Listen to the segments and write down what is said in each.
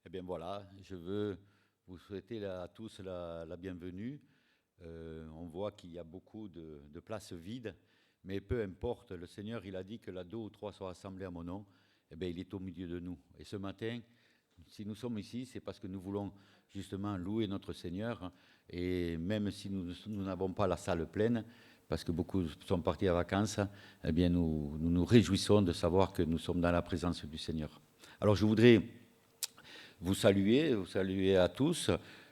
Eh bien voilà, je veux vous souhaiter à tous la bienvenue. On voit qu'il y a beaucoup de places vides, mais peu importe, le Seigneur, il a dit que là deux ou trois sont rassemblés à mon nom, eh bien il est au milieu de nous. Et ce matin, si nous sommes ici, c'est parce que nous voulons justement louer notre Seigneur. Et même si nous n'avons pas la salle pleine, parce que beaucoup sont partis en vacances, eh bien nous réjouissons de savoir que nous sommes dans la présence du Seigneur. Alors je voudrais vous saluer à tous.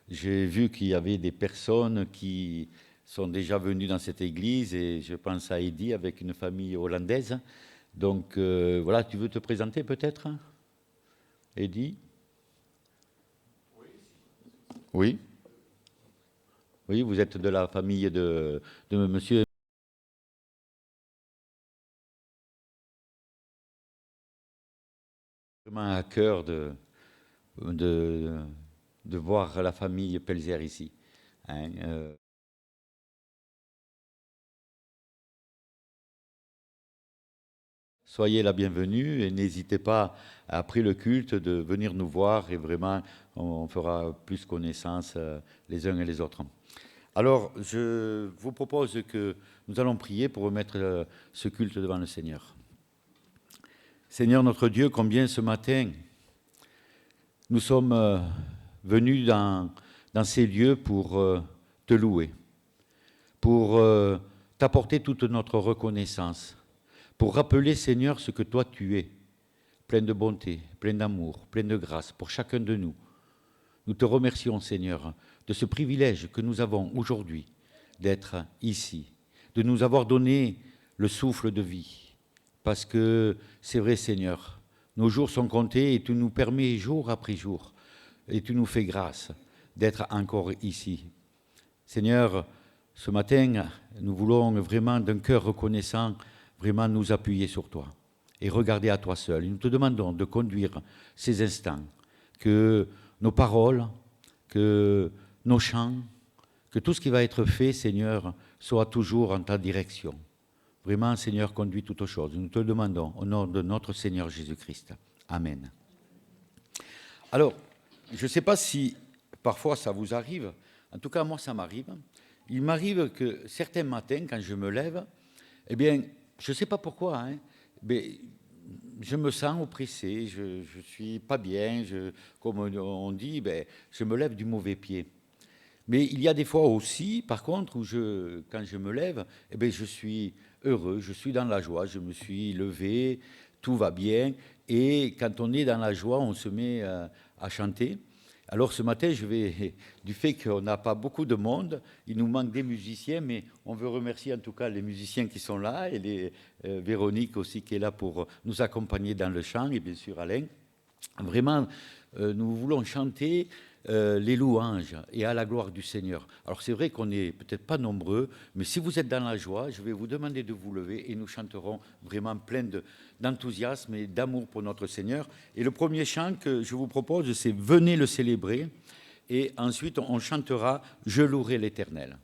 J'ai vu qu'il y avait des personnes qui sont déjà venues dans cette église et je pense à Eddy avec une famille hollandaise. Donc voilà, tu veux te présenter peut-être, Eddy? Oui. Oui, vous êtes de la famille de monsieur. Vraiment à cœur de, de voir la famille Pelzer ici. Hein, soyez la bienvenue et n'hésitez pas, après le culte, de venir nous voir et vraiment, on fera plus connaissance les uns et les autres. Alors, je vous propose que nous allons prier pour remettre ce culte devant le Seigneur. Seigneur notre Dieu, combien ce matin nous sommes venus dans ces lieux pour te louer, pour t'apporter toute notre reconnaissance, pour rappeler, Seigneur, ce que toi tu es, plein de bonté, plein d'amour, plein de grâce pour chacun de nous. Nous te remercions, Seigneur, de ce privilège que nous avons aujourd'hui d'être ici, de nous avoir donné le souffle de vie. Parce que c'est vrai, Seigneur, nos jours sont comptés et tu nous permets jour après jour, et tu nous fais grâce d'être encore ici. Seigneur, ce matin, nous voulons vraiment d'un cœur reconnaissant, vraiment nous appuyer sur toi et regarder à toi seul. Et nous te demandons de conduire ces instants, que nos paroles, que nos chants, que tout ce qui va être fait, Seigneur, soit toujours en ta direction. Vraiment, Seigneur, conduis toutes choses. Nous te le demandons au nom de notre Seigneur Jésus-Christ. Amen. Alors, je ne sais pas si parfois ça vous arrive, en tout cas moi ça m'arrive. Il m'arrive que certains matins, quand je me lève, eh bien, je ne sais pas pourquoi, hein, mais je me sens oppressé, je ne suis pas bien, comme on dit, ben, je me lève du mauvais pied. Mais il y a des fois aussi, par contre, où quand je me lève, eh bien, je suis heureux, je suis dans la joie, je me suis levé, tout va bien. Et quand on est dans la joie, on se met à chanter. Alors ce matin, du fait qu'on n'a pas beaucoup de monde, il nous manque des musiciens, mais on veut remercier en tout cas les musiciens qui sont là et Véronique aussi qui est là pour nous accompagner dans le chant et bien sûr Alain. Vraiment, nous voulons chanter les louanges et à la gloire du Seigneur. Alors c'est vrai qu'on n'est peut-être pas nombreux, mais si vous êtes dans la joie, je vais vous demander de vous lever et nous chanterons vraiment plein d'enthousiasme et d'amour pour notre Seigneur. Et le premier chant que je vous propose, c'est Venez le célébrer. Et ensuite, on chantera Je louerai l'Éternel.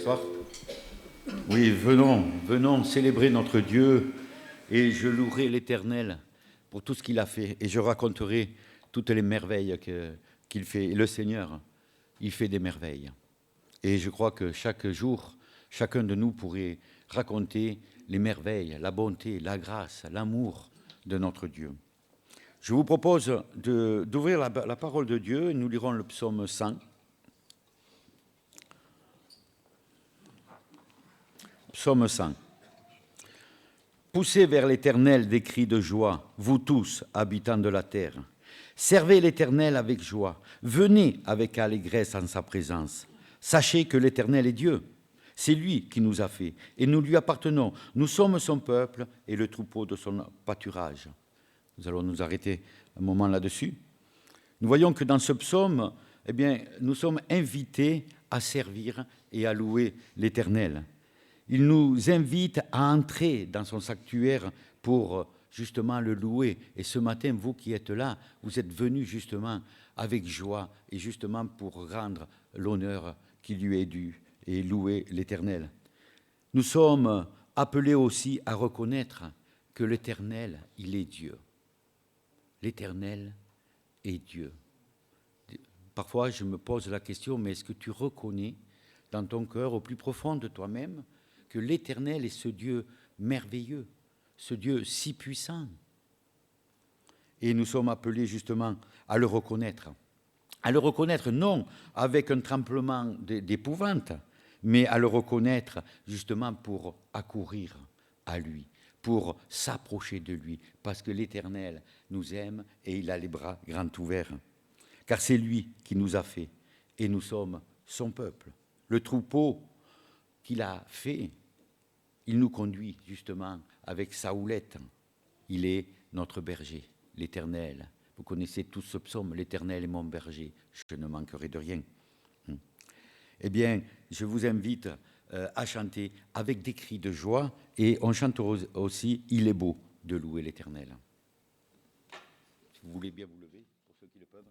soir. Oui, venons célébrer notre Dieu et je louerai l'Éternel pour tout ce qu'il a fait et je raconterai toutes les merveilles qu'il fait. Et le Seigneur, il fait des merveilles. Et je crois que chaque jour, chacun de nous pourrait raconter les merveilles, la bonté, la grâce, l'amour de notre Dieu. Je vous propose d'ouvrir la parole de Dieu et nous lirons le psaume 100. Psaume 100. Poussez vers l'Éternel des cris de joie, vous tous, habitants de la terre. Servez l'Éternel avec joie, venez avec allégresse en sa présence. Sachez que l'Éternel est Dieu, c'est lui qui nous a fait, et nous lui appartenons. Nous sommes son peuple et le troupeau de son pâturage. Nous allons nous arrêter un moment là-dessus. Nous voyons que dans ce psaume, nous sommes invités à servir et à louer l'Éternel. Il nous invite à entrer dans son sanctuaire pour justement le louer. Et ce matin, vous qui êtes là, vous êtes venus justement avec joie et justement pour rendre l'honneur qui lui est dû et louer l'Éternel. Nous sommes appelés aussi à reconnaître que l'Éternel, il est Dieu. L'Éternel est Dieu. Parfois, je me pose la question, mais est-ce que tu reconnais dans ton cœur, au plus profond de toi-même, que l'Éternel est ce Dieu merveilleux, ce Dieu si puissant. Et nous sommes appelés justement à le reconnaître non avec un tremblement d'épouvante, mais à le reconnaître justement pour accourir à lui, pour s'approcher de lui, parce que l'Éternel nous aime et il a les bras grands ouverts. Car c'est lui qui nous a fait et nous sommes son peuple. Le troupeau qu'il a fait, il nous conduit justement avec sa houlette. Il est notre berger, l'Éternel. Vous connaissez tous ce psaume, l'Éternel est mon berger, je ne manquerai de rien. Eh bien, je vous invite à chanter avec des cris de joie et on chantera aussi « Il est beau de louer l'Éternel ». Si vous voulez bien vous lever, pour ceux qui le peuvent.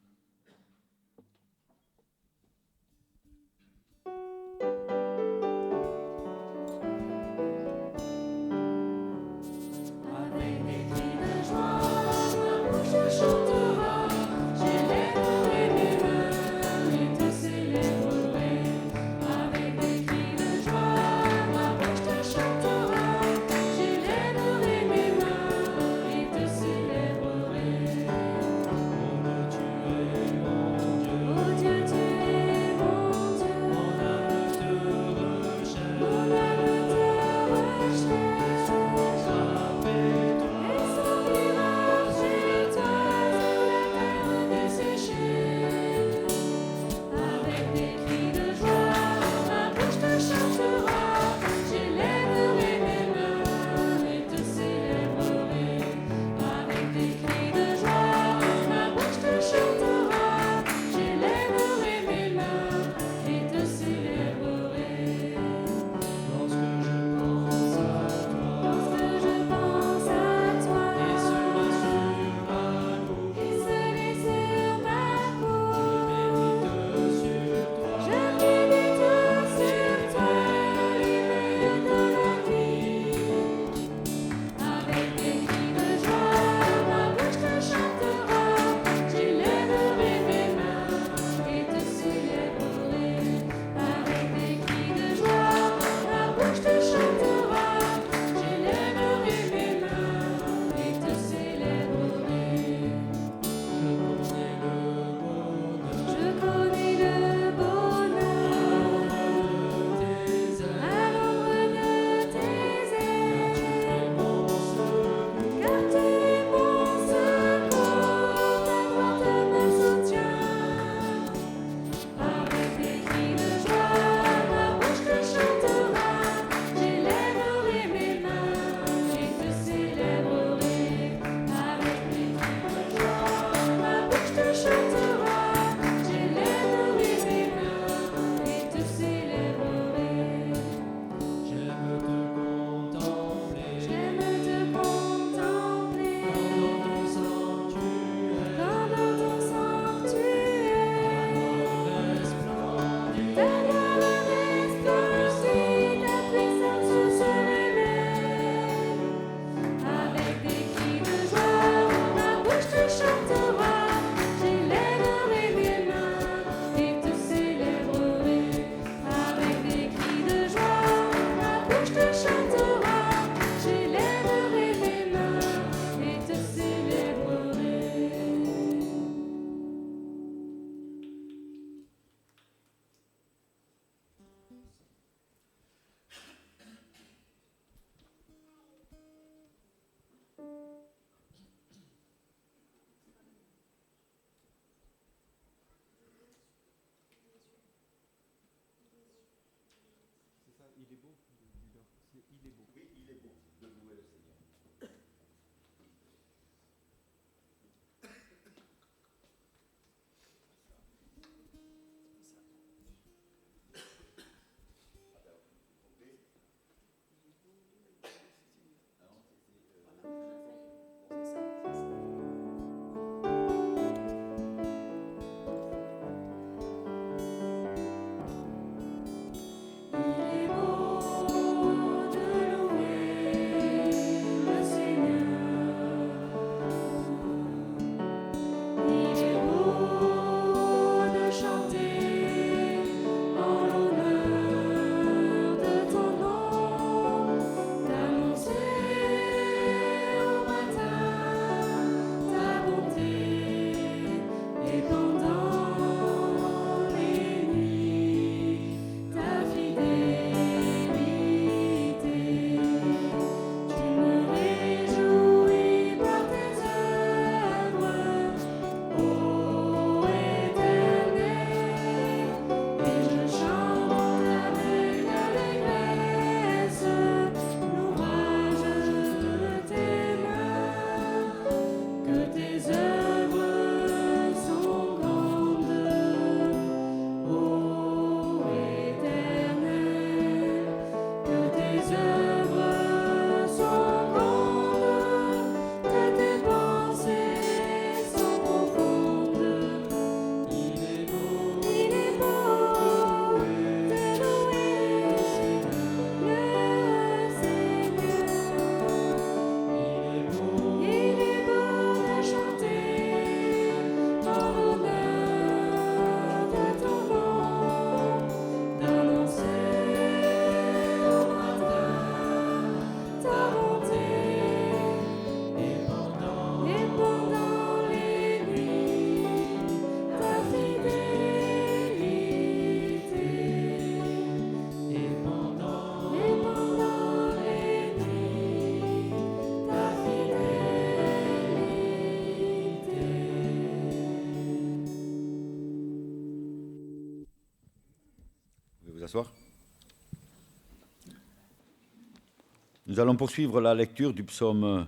Nous allons poursuivre la lecture du psaume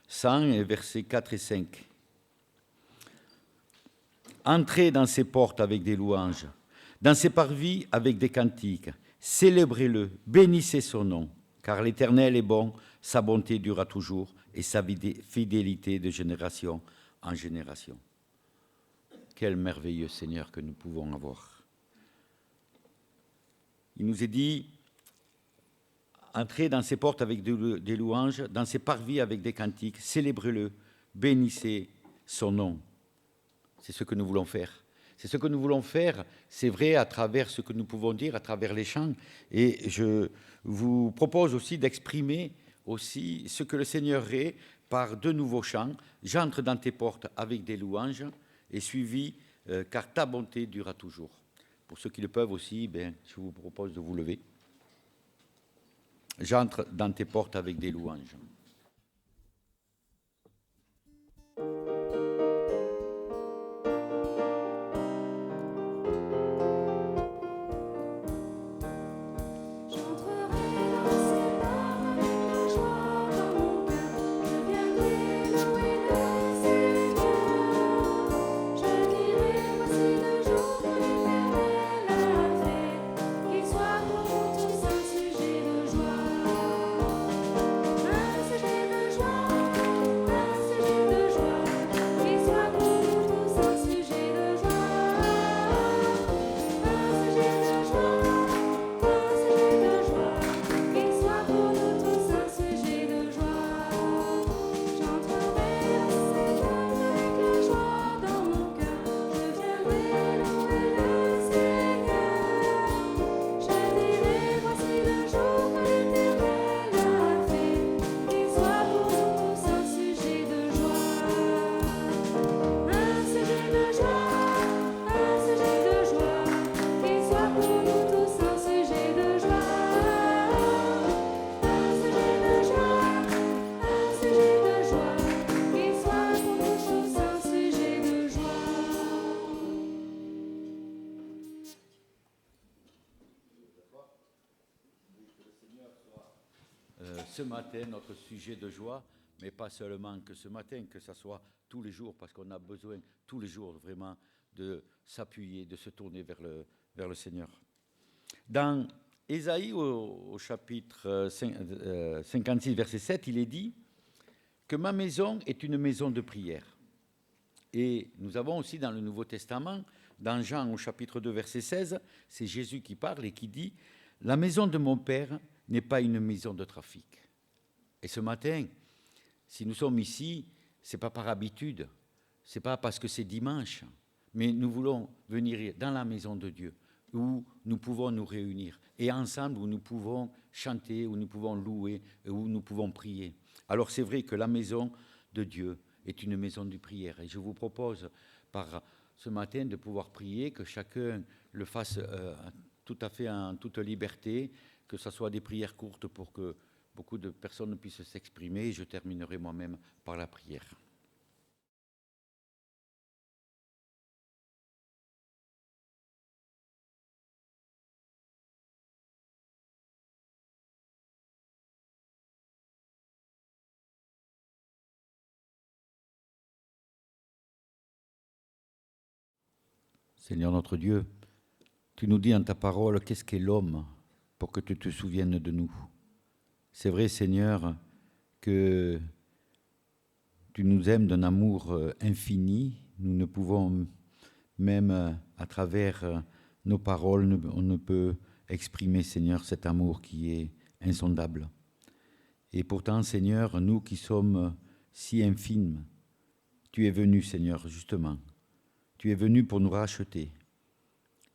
100 et versets 4 et 5. Entrez dans ses portes avec des louanges, dans ses parvis avec des cantiques. Célébrez-le, bénissez son nom, car l'Éternel est bon, sa bonté durera toujours et sa fidélité de génération en génération. Quel merveilleux Seigneur que nous pouvons avoir. Il nous est dit, entrez dans ses portes avec des louanges, dans ses parvis avec des cantiques, célébrez-le, bénissez son nom. C'est ce que nous voulons faire. C'est ce que nous voulons faire, c'est vrai, à travers ce que nous pouvons dire, à travers les chants. Et je vous propose aussi d'exprimer aussi ce que le Seigneur est par de nouveaux chants. J'entre dans tes portes avec des louanges et suivi, car ta bonté durera toujours. Pour ceux qui le peuvent aussi, je vous propose de vous lever. J'entre dans tes portes avec des louanges. Qu'il soit pour vous tous un sujet de joie. ce matin notre sujet de joie, mais pas seulement que ce matin, que ce soit tous les jours, parce qu'on a besoin tous les jours vraiment de s'appuyer, de se tourner vers le Seigneur. Dans Ésaïe, au chapitre 56, verset 7, il est dit que ma maison est une maison de prière. Et nous avons aussi dans le Nouveau Testament, dans Jean au chapitre 2, verset 16, c'est Jésus qui parle et qui dit « La maison de mon Père n'est pas une maison de trafic. » Et ce matin, si nous sommes ici, ce n'est pas par habitude, ce n'est pas parce que c'est dimanche, mais nous voulons venir dans la maison de Dieu, où nous pouvons nous réunir, et ensemble où nous pouvons chanter, où nous pouvons louer, où nous pouvons prier. Alors c'est vrai que la maison de Dieu est une maison de prière, et je vous propose par ce matin de pouvoir prier, que chacun le fasse tout à fait en toute liberté, que ce soit des prières courtes pour que beaucoup de personnes puissent s'exprimer, et je terminerai moi-même par la prière. Seigneur notre Dieu, tu nous dis en ta parole qu'est-ce qu'est l'homme pour que tu te souviennes de nous. C'est vrai, Seigneur, que tu nous aimes d'un amour infini. Nous ne pouvons, même à travers nos paroles, on ne peut exprimer, Seigneur, cet amour qui est insondable. Et pourtant, Seigneur, nous qui sommes si infimes, tu es venu, Seigneur, justement. Tu es venu pour nous racheter.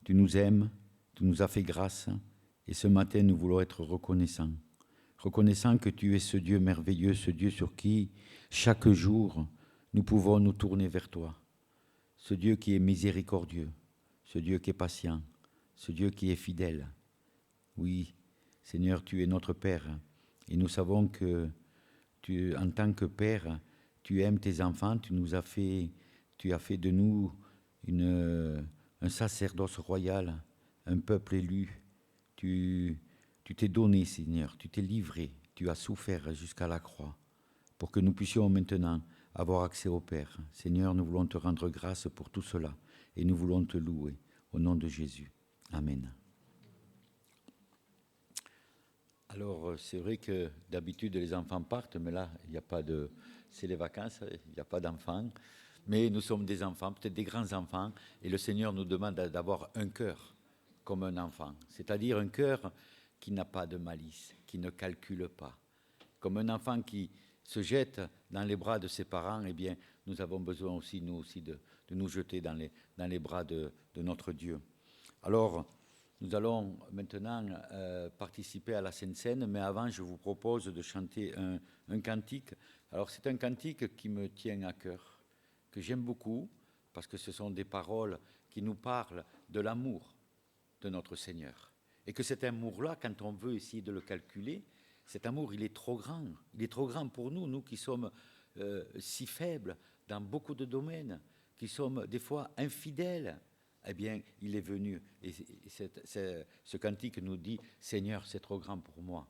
Tu nous aimes, tu nous as fait grâce, et ce matin, nous voulons être reconnaissants. Reconnaissant que tu es ce Dieu merveilleux, ce Dieu sur qui, chaque jour, nous pouvons nous tourner vers toi. Ce Dieu qui est miséricordieux, ce Dieu qui est patient, ce Dieu qui est fidèle. Oui, Seigneur, tu es notre Père, et nous savons que tu, en tant que Père, tu aimes tes enfants, tu as fait de nous un sacerdoce royal, un peuple élu. Tu t'es donné, Seigneur, tu t'es livré, tu as souffert jusqu'à la croix pour que nous puissions maintenant avoir accès au Père. Seigneur, nous voulons te rendre grâce pour tout cela et nous voulons te louer au nom de Jésus. Amen. Alors, c'est vrai que d'habitude, les enfants partent, mais là, il n'y a pas de... C'est les vacances, il n'y a pas d'enfants. Mais nous sommes des enfants, peut-être des grands enfants, et le Seigneur nous demande d'avoir un cœur comme un enfant, c'est-à-dire un cœur qui n'a pas de malice, qui ne calcule pas. Comme un enfant qui se jette dans les bras de ses parents, eh bien, nous avons besoin aussi, nous aussi, de nous jeter dans les bras de notre Dieu. Alors, nous allons maintenant participer à la Sainte Seine, mais avant, je vous propose de chanter un cantique. Alors, c'est un cantique qui me tient à cœur, que j'aime beaucoup, parce que ce sont des paroles qui nous parlent de l'amour de notre Seigneur. Et que cet amour-là, quand on veut essayer de le calculer, cet amour, il est trop grand. Il est trop grand pour nous, nous qui sommes si faibles dans beaucoup de domaines, qui sommes des fois infidèles. Eh bien, il est venu. Et ce cantique nous dit « Seigneur, c'est trop grand pour moi ».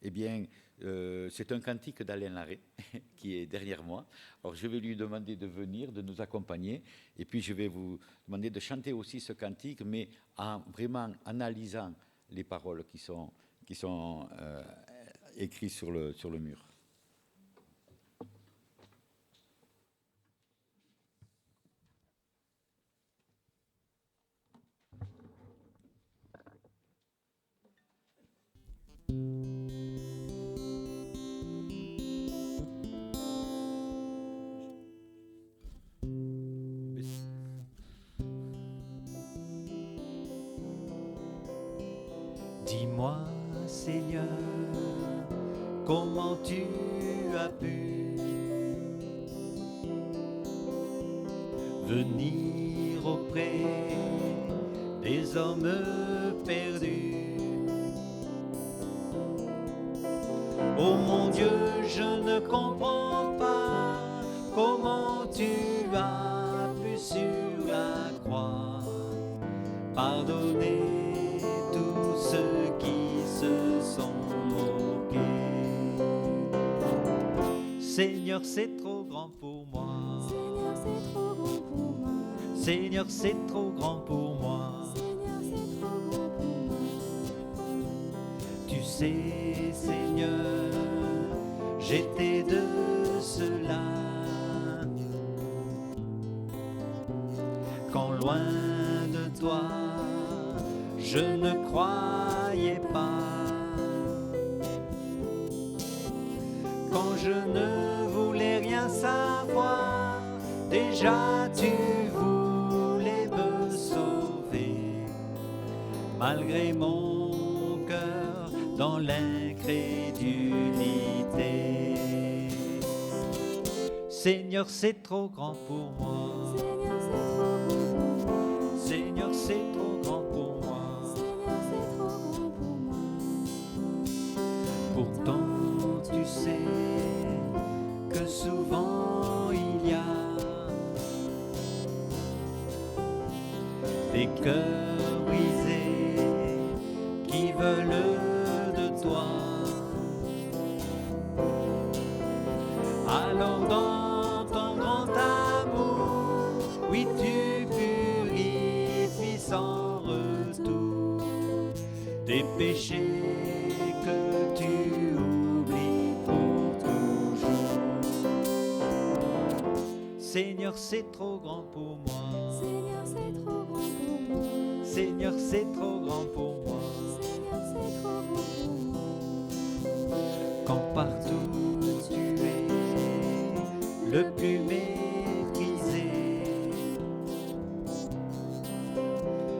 Eh bien, c'est un cantique d'Alain Larrey qui est derrière moi. Alors, je vais lui demander de venir, de nous accompagner. Et puis, je vais vous demander de chanter aussi ce cantique, mais en vraiment analysant les paroles qui sont écrites sur le mur. Dis-moi, Seigneur, comment tu as pu venir auprès des hommes perdus. Oh mon Dieu, je ne comprends pas comment tu as pu sur la croix pardonner tous ceux qui se sont moqués. Seigneur, c'est trop grand pour moi. Seigneur, c'est trop grand pour moi. Seigneur, c'est trop grand pour moi. Seigneur, c'est trop grand pour moi. Tu sais, Seigneur, j'étais de cela. Quand loin de toi, je ne croyais pas. Quand je ne voulais rien savoir, déjà tu voulais me sauver. Malgré mon cœur dans l'incrédulité. Seigneur, c'est trop grand pour moi. Seigneur, c'est trop grand pour moi. Seigneur, c'est trop grand pour moi. Seigneur, c'est trop grand pour moi. Pourtant, tu sais que souvent il y a des cœurs brisés qui veulent de toi. Alors dans ton grand amour, oui tu purifies sans retour des péchés que tu oublies pour toujours. Seigneur, c'est trop grand pour moi. Seigneur, c'est trop grand pour moi. Seigneur, c'est trop grand pour moi. Seigneur, c'est trop grand pour moi. Quand partout tu es le plus méprisé,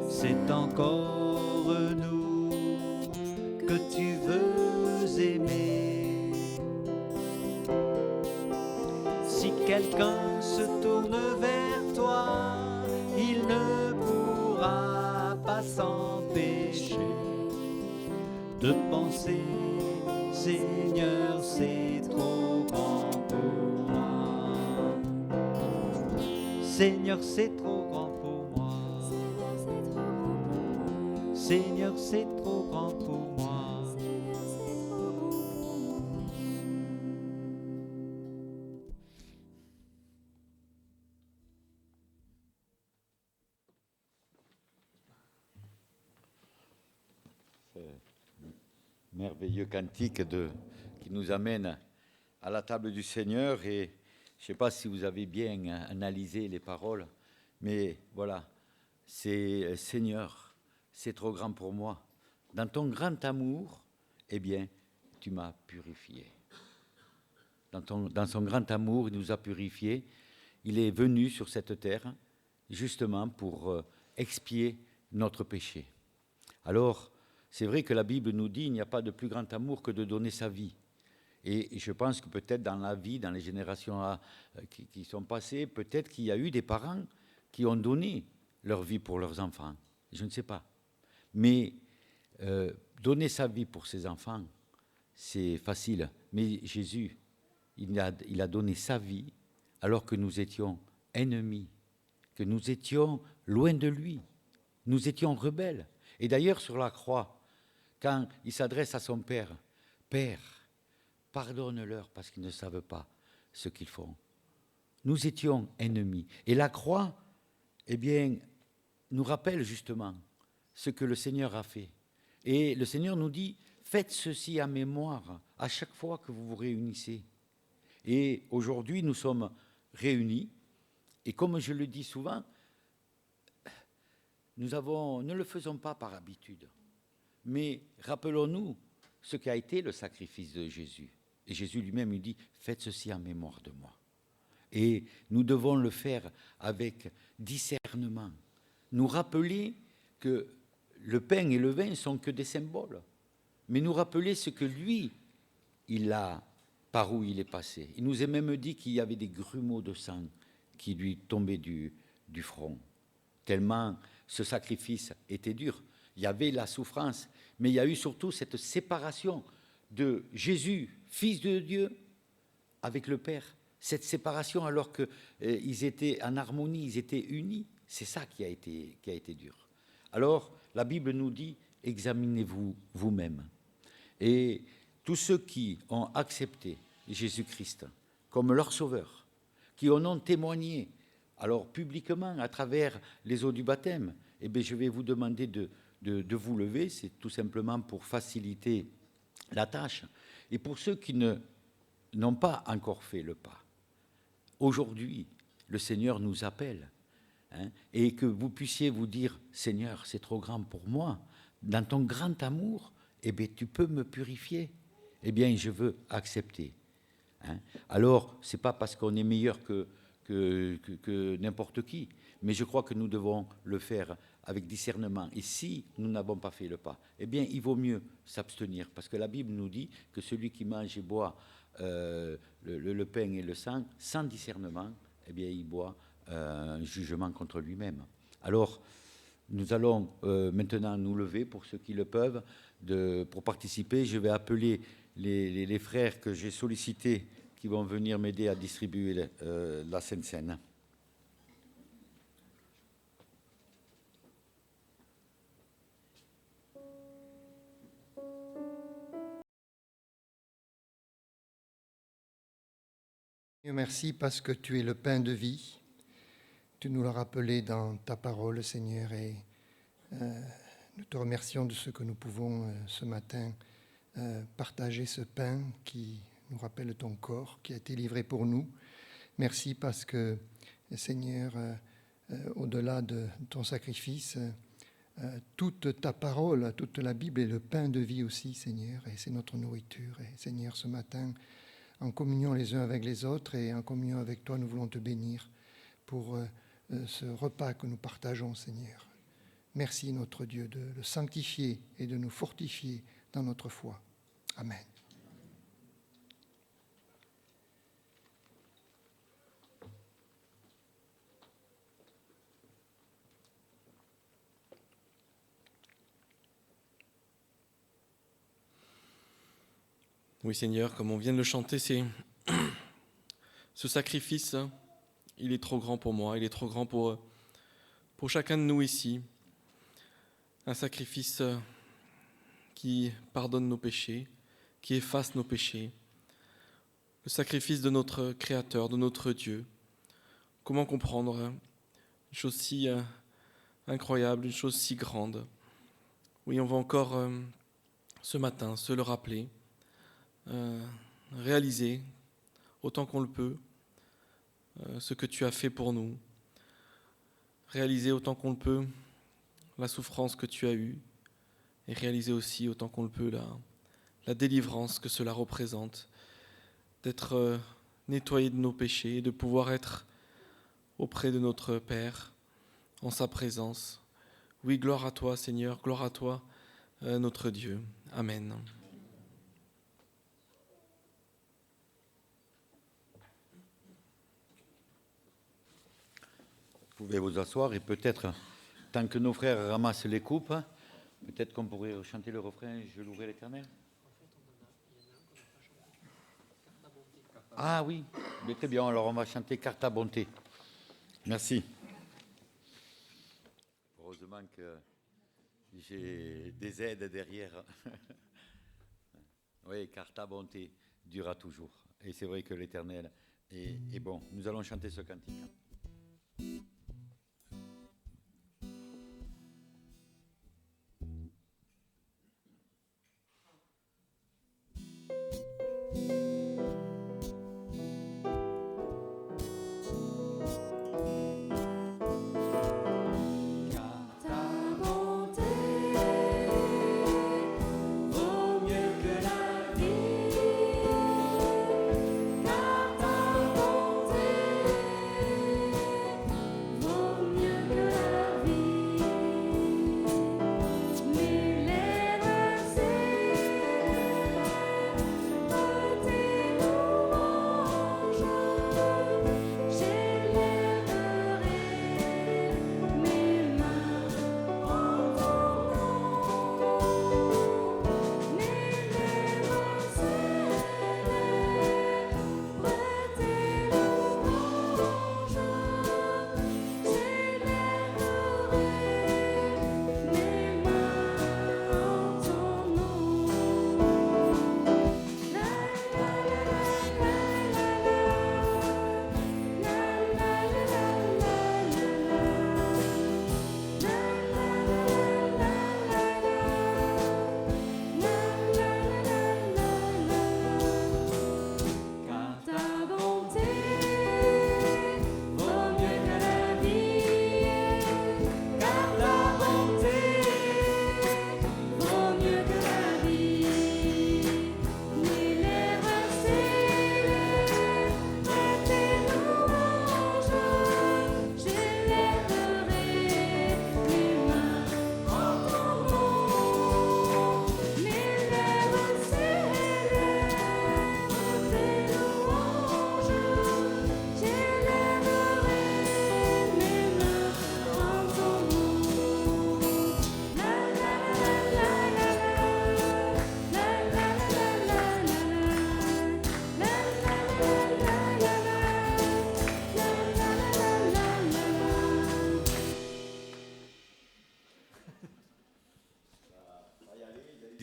c'est encore nous que tu veux aimer. Si quelqu'un se tourne vers toi, il ne pourra pas s'empêcher de penser, Seigneur, c'est trop grand pour moi. Seigneur, c'est trop grand pour moi. Seigneur, c'est trop grand Seigneur, c'est trop grand pour moi. pour moi. Seigneur, c'est trop grand pour moi. Merveilleux cantique qui nous amène à la table du Seigneur. Et je ne sais pas si vous avez bien analysé les paroles, mais voilà, c'est Seigneur, c'est trop grand pour moi. Dans ton grand amour, eh bien, tu m'as purifié. Dans son grand amour, il nous a purifiés. Il est venu sur cette terre justement pour expier notre péché. Alors, c'est vrai que la Bible nous dit qu'il n'y a pas de plus grand amour que de donner sa vie. Et je pense que peut-être dans la vie, dans les générations qui sont passées, peut-être qu'il y a eu des parents qui ont donné leur vie pour leurs enfants. Je ne sais pas. Mais donner sa vie pour ses enfants, c'est facile. Mais Jésus, il a donné sa vie alors que nous étions ennemis, que nous étions loin de lui. Nous étions rebelles. Et d'ailleurs, sur la croix, quand il s'adresse à son Père, « Père, pardonne-leur parce qu'ils ne savent pas ce qu'ils font. » Nous étions ennemis. Et la croix, eh bien, nous rappelle justement ce que le Seigneur a fait. Et le Seigneur nous dit, faites ceci à mémoire à chaque fois que vous vous réunissez. Et aujourd'hui, nous sommes réunis. Et comme je le dis souvent, ne le faisons pas par habitude. Mais rappelons-nous ce qu'a été le sacrifice de Jésus. Et Jésus lui-même, il dit, faites ceci en mémoire de moi. Et nous devons le faire avec discernement. Nous rappeler que le pain et le vin ne sont que des symboles. Mais nous rappeler ce que lui, par où il est passé. Il nous a même dit qu'il y avait des grumeaux de sang qui lui tombaient du front. Tellement ce sacrifice était dur. Il y avait la souffrance, mais il y a eu surtout cette séparation de Jésus, Fils de Dieu, avec le Père. Cette séparation alors qu'ils étaient en harmonie, ils étaient unis. C'est ça qui a été dur. Alors, la Bible nous dit, examinez-vous vous-même. Et tous ceux qui ont accepté Jésus-Christ comme leur sauveur, qui en ont témoigné, alors publiquement, à travers les eaux du baptême, eh bien, je vais vous demander de vous lever, c'est tout simplement pour faciliter la tâche. Et pour ceux qui n'ont pas encore fait le pas, aujourd'hui, le Seigneur nous appelle, hein, et que vous puissiez vous dire, Seigneur, c'est trop grand pour moi, dans ton grand amour, eh bien, tu peux me purifier, eh bien, je veux accepter. Hein. Alors, ce n'est pas parce qu'on est meilleur que n'importe qui, mais je crois que nous devons le faire avec discernement. Et si nous n'avons pas fait le pas, eh bien, il vaut mieux s'abstenir, parce que la Bible nous dit que celui qui mange et boit le pain et le sang, sans discernement, eh bien, il boit un jugement contre lui-même. Alors, nous allons maintenant nous lever, pour ceux qui le peuvent, pour participer. Je vais appeler les frères que j'ai sollicités qui vont venir m'aider à distribuer la Sainte Seine. Merci parce que tu es le pain de vie. Tu nous l'as rappelé dans ta parole, Seigneur, et nous te remercions de ce que nous pouvons ce matin partager ce pain qui nous rappelle ton corps qui a été livré pour nous. Merci parce que, Seigneur, au-delà de ton sacrifice, toute ta parole, toute la Bible est le pain de vie aussi, Seigneur, et c'est notre nourriture. Et Seigneur, ce matin, en communion les uns avec les autres et en communion avec toi, nous voulons te bénir pour ce repas que nous partageons, Seigneur. Merci, notre Dieu, de le sanctifier et de nous fortifier dans notre foi. Amen. Oui, Seigneur, comme on vient de le chanter, c'est ce sacrifice, il est trop grand pour moi, il est trop grand pour chacun de nous ici. Un sacrifice qui pardonne nos péchés, qui efface nos péchés. Le sacrifice de notre Créateur, de notre Dieu. Comment comprendre une chose si incroyable, une chose si grande? Oui, on va encore ce matin se le rappeler. Réaliser autant qu'on le peut ce que tu as fait pour nous, réaliser autant qu'on le peut la souffrance que tu as eue et réaliser aussi autant qu'on le peut la délivrance que cela représente, d'être nettoyé de nos péchés et de pouvoir être auprès de notre Père en sa présence. Oui, gloire à toi Seigneur, gloire à toi notre Dieu. Amen. Vous pouvez vous asseoir et peut-être, tant que nos frères ramassent les coupes, peut-être qu'on pourrait chanter le refrain « Je louerai l'Éternel ». Ah oui, mais très bien, alors on va chanter « Carte à bonté ». Merci. Heureusement que j'ai des aides derrière. Oui, « Carte à bonté » durera toujours. Et c'est vrai que l'Éternel est bon. Nous allons chanter ce cantique. Ta bonté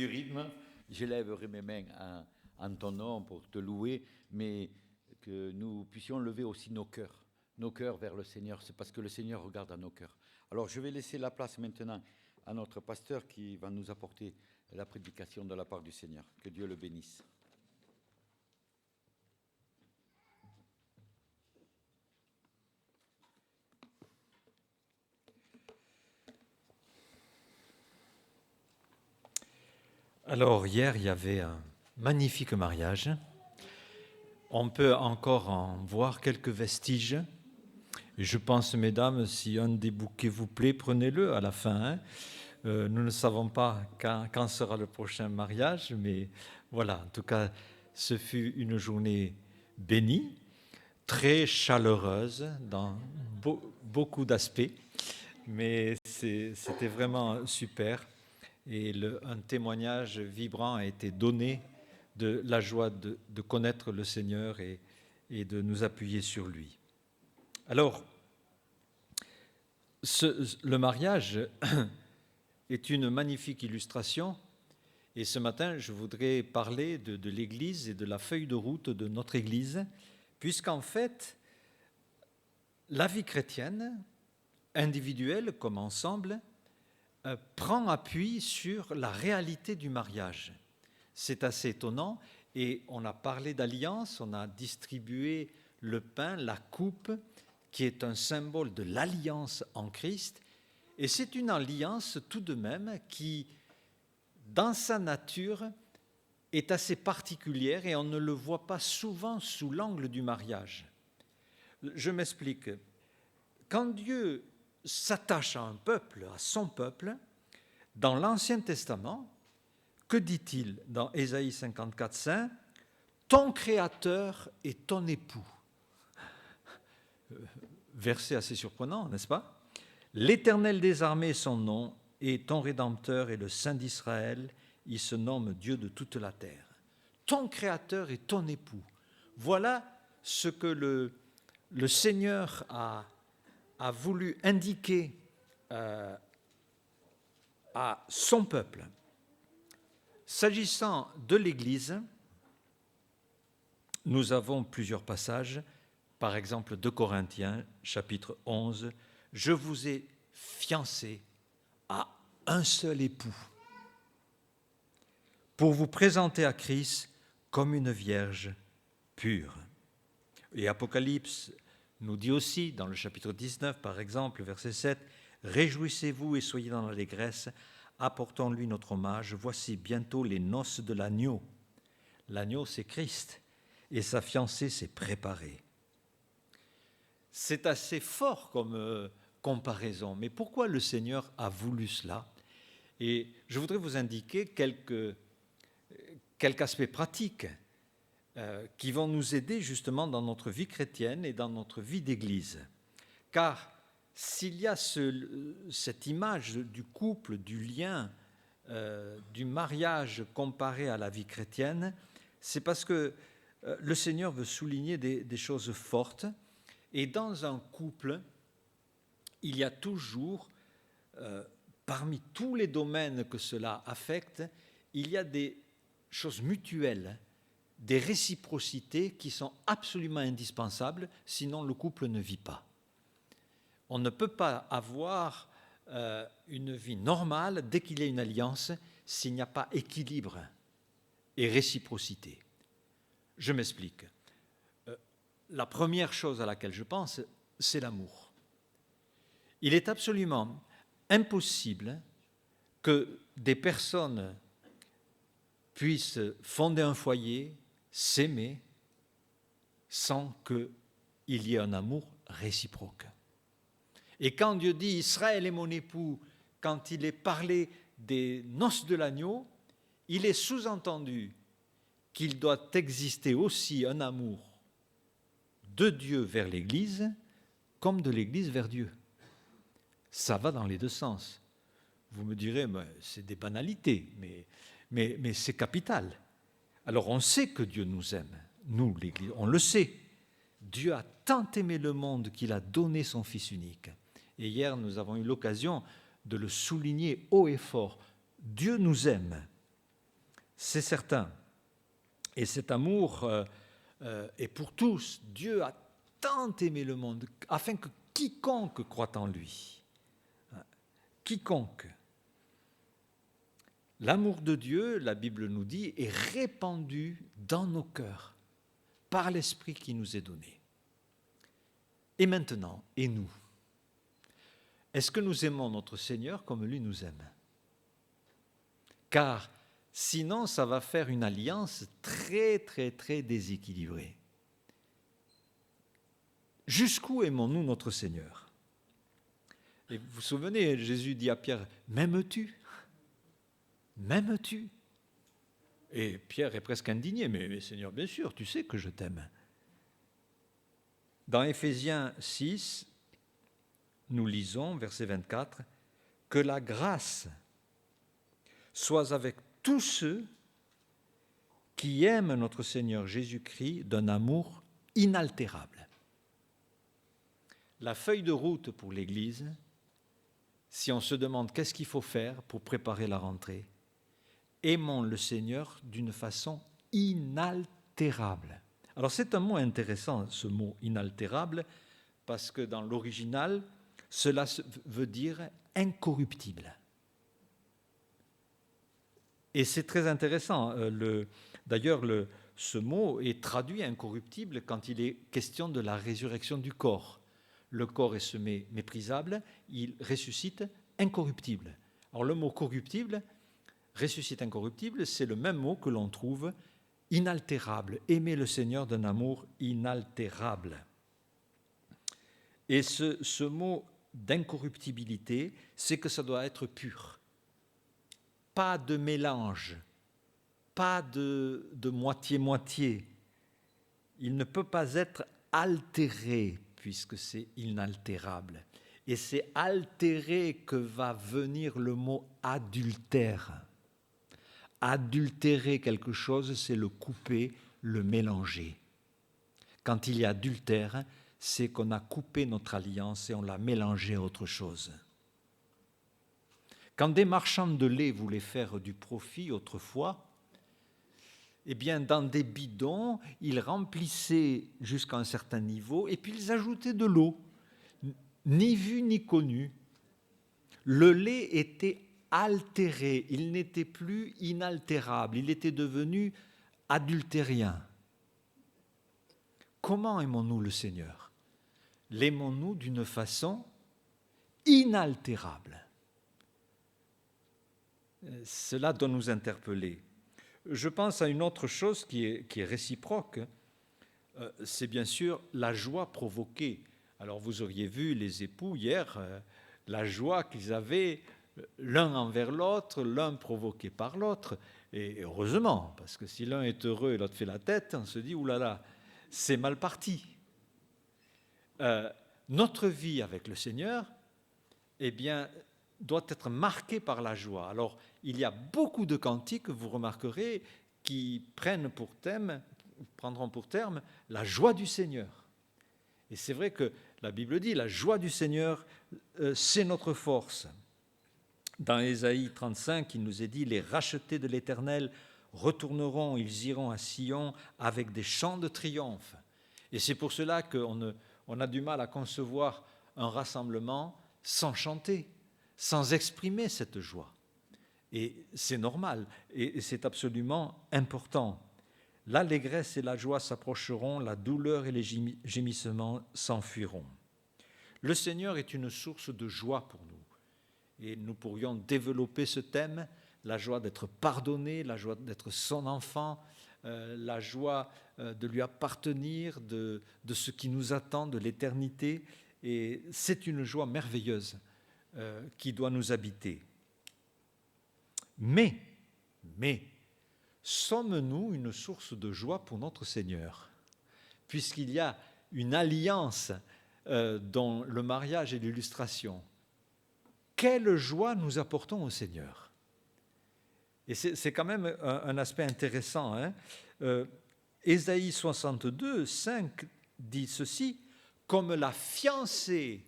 du rythme, j'élèverai mes mains en ton nom pour te louer, mais que nous puissions lever aussi nos cœurs vers le Seigneur. C'est parce que le Seigneur regarde à nos cœurs. Alors je vais laisser la place maintenant à notre pasteur qui va nous apporter la prédication de la part du Seigneur. Que Dieu le bénisse. Alors hier, il y avait un magnifique mariage. On peut encore en voir quelques vestiges. Et je pense, mesdames, si un des bouquets vous plaît, prenez-le à la fin. Hein. Nous ne savons pas quand sera le prochain mariage, mais voilà, en tout cas, ce fut une journée bénie, très chaleureuse dans beaucoup d'aspects, mais c'était vraiment super. Et un témoignage vibrant a été donné de la joie de connaître le Seigneur et de nous appuyer sur lui. Alors, le mariage est une magnifique illustration. Et ce matin, je voudrais parler de l'Église et de la feuille de route de notre Église, puisqu'en fait, la vie chrétienne, individuelle comme ensemble, prend appui sur la réalité du mariage. C'est assez étonnant. Et on a parlé d'alliance, on a distribué le pain, la coupe, qui est un symbole de l'alliance en Christ. Et c'est une alliance tout de même qui, dans sa nature, est assez particulière et on ne le voit pas souvent sous l'angle du mariage. Je m'explique. Quand Dieu s'attache à un peuple, à son peuple, dans l'Ancien Testament, que dit-il dans Ésaïe 54:5 ? Ton Créateur est ton époux. Verset assez surprenant, n'est-ce pas ? L'Éternel des armées est son nom, et ton Rédempteur est le Saint d'Israël, il se nomme Dieu de toute la terre. Ton Créateur est ton époux. Voilà ce que le Seigneur a voulu indiquer à son peuple. S'agissant de l'Église, nous avons plusieurs passages. Par exemple, 2 Corinthiens, chapitre 11, « Je vous ai fiancés à un seul époux, pour vous présenter à Christ comme une vierge pure. » Et Apocalypse nous dit aussi, dans le chapitre 19, par exemple, verset 7, « Réjouissez-vous et soyez dans l'allégresse, apportons-lui notre hommage, voici bientôt les noces de l'agneau. » L'agneau, c'est Christ, et sa fiancée s'est préparée. C'est assez fort comme comparaison, mais pourquoi le Seigneur a voulu cela ? Et je voudrais vous indiquer quelques aspects pratiques qui vont nous aider justement dans notre vie chrétienne et dans notre vie d'Église. Car s'il y a cette image du couple, du lien, du mariage comparé à la vie chrétienne, c'est parce que le Seigneur veut souligner des choses fortes. Et dans un couple, il y a toujours, parmi tous les domaines que cela affecte, il y a des choses mutuelles, des réciprocités qui sont absolument indispensables, sinon le couple ne vit pas. On ne peut pas avoir une vie normale dès qu'il y a une alliance s'il n'y a pas équilibre et réciprocité. Je m'explique. La première chose à laquelle je pense, c'est l'amour. Il est absolument impossible que des personnes puissent fonder un foyer, s'aimer, sans qu'il y ait un amour réciproque. Et quand Dieu dit « Israël est mon époux », quand il est parlé des noces de l'agneau, il est sous-entendu qu'il doit exister aussi un amour de Dieu vers l'Église, comme de l'Église vers Dieu. Ça va dans les deux sens. Vous me direz, c'est des banalités, mais c'est capital. Alors on sait que Dieu nous aime, nous l'Église, on le sait. Dieu a tant aimé le monde qu'il a donné son Fils unique. Et hier, nous avons eu l'occasion de le souligner haut et fort. Dieu nous aime. c'est certain. Et cet amour est pour tous. Dieu a tant aimé le monde afin que quiconque croit en lui, quiconque. L'amour de Dieu, la Bible nous dit, est répandu dans nos cœurs par l'Esprit qui nous est donné. Et maintenant, et nous? Est-ce que nous aimons notre Seigneur comme lui nous aime? Car sinon, ça va faire une alliance très, très, très déséquilibrée. Jusqu'où aimons-nous notre Seigneur? Et vous vous souvenez, Jésus dit à Pierre, « M'aimes-tu? M'aimes-tu » Et Pierre est presque indigné, « Mais Seigneur, bien sûr, tu sais que je t'aime. » Dans Éphésiens 6, nous lisons, verset 24, « Que la grâce soit avec tous ceux qui aiment notre Seigneur Jésus-Christ d'un amour inaltérable. » La feuille de route pour l'Église, si on se demande qu'est-ce qu'il faut faire pour préparer la rentrée, aimons le Seigneur d'une façon inaltérable. Alors c'est un mot intéressant, ce mot inaltérable, parce que dans l'original, cela veut dire incorruptible. Et c'est très intéressant. D'ailleurs, ce mot est traduit incorruptible quand il est question de la résurrection du corps. Le corps est semé méprisable, il ressuscite incorruptible. Alors le mot corruptible, ressuscite incorruptible, c'est le même mot que l'on trouve inaltérable. Aimer le Seigneur d'un amour inaltérable. Et ce mot d'incorruptibilité, c'est que ça doit être pur. Pas de mélange, pas de moitié-moitié. Il ne peut pas être altéré puisque c'est inaltérable. Et c'est altéré que va venir le mot adultère. Adultérer quelque chose, c'est le couper, le mélanger. Quand il y a adultère, c'est qu'on a coupé notre alliance et on l'a mélangé à autre chose. Quand des marchands de lait voulaient faire du profit autrefois, eh bien, dans des bidons, ils remplissaient jusqu'à un certain niveau et puis ils ajoutaient de l'eau, ni vu ni connu. Le lait était altéré, il n'était plus inaltérable, il était devenu adultérien. Comment aimons-nous le Seigneur? L'aimons-nous d'une façon inaltérable? Cela doit nous interpeller. Je pense à une autre chose qui est réciproque, c'est bien sûr la joie provoquée. Alors vous auriez vu les époux hier, la joie qu'ils avaient l'un envers l'autre, l'un provoqué par l'autre, et heureusement, parce que si l'un est heureux et l'autre fait la tête, on se dit, oulala, c'est mal parti. Notre vie avec le Seigneur, eh bien, doit être marquée par la joie. Alors, il y a beaucoup de cantiques, vous remarquerez, qui prendront pour terme la joie du Seigneur. Et c'est vrai que la Bible dit, la joie du Seigneur, c'est notre force. Dans Ésaïe 35, il nous est dit, les rachetés de l'Éternel retourneront, ils iront à Sion avec des chants de triomphe. Et c'est pour cela qu'on a du mal à concevoir un rassemblement sans chanter, sans exprimer cette joie. Et c'est normal, et c'est absolument important. L'allégresse et la joie s'approcheront, la douleur et les gémissements s'enfuiront. Le Seigneur est une source de joie pour nous. Et nous pourrions développer ce thème, la joie d'être pardonné, la joie d'être son enfant, la joie de lui appartenir, de ce qui nous attend, de l'éternité. Et c'est une joie merveilleuse qui doit nous habiter. Mais, sommes-nous une source de joie pour notre Seigneur? Puisqu'il y a une alliance dont le mariage est l'illustration. Quelle joie nous apportons au Seigneur? Et c'est quand même un aspect intéressant. Ésaïe 62, 5 dit ceci, « Comme la fiancée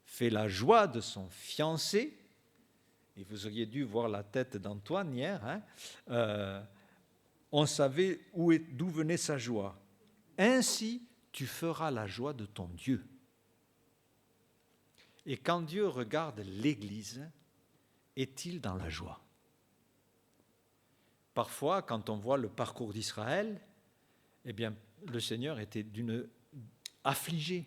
fait la joie de son fiancé, et vous auriez dû voir la tête d'Antoine hier, hein, on savait d'où venait sa joie. Ainsi, tu feras la joie de ton Dieu. Et quand Dieu regarde l'Église, est-il dans la joie? Parfois, quand on voit le parcours d'Israël, eh bien, le Seigneur était affligé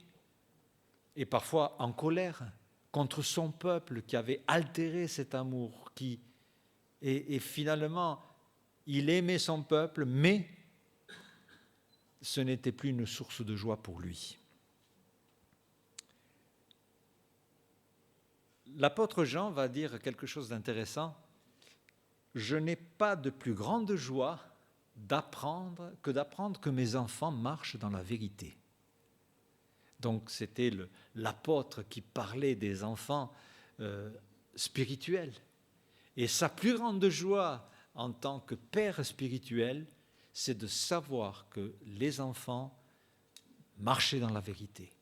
et parfois en colère contre son peuple qui avait altéré cet amour, et finalement, il aimait son peuple, mais ce n'était plus une source de joie pour lui. L'apôtre Jean va dire quelque chose d'intéressant. Je n'ai pas de plus grande joie d'apprendre que mes enfants marchent dans la vérité. Donc c'était l'apôtre qui parlait des enfants spirituels. Et sa plus grande joie en tant que père spirituel, c'est de savoir que les enfants marchaient dans la vérité.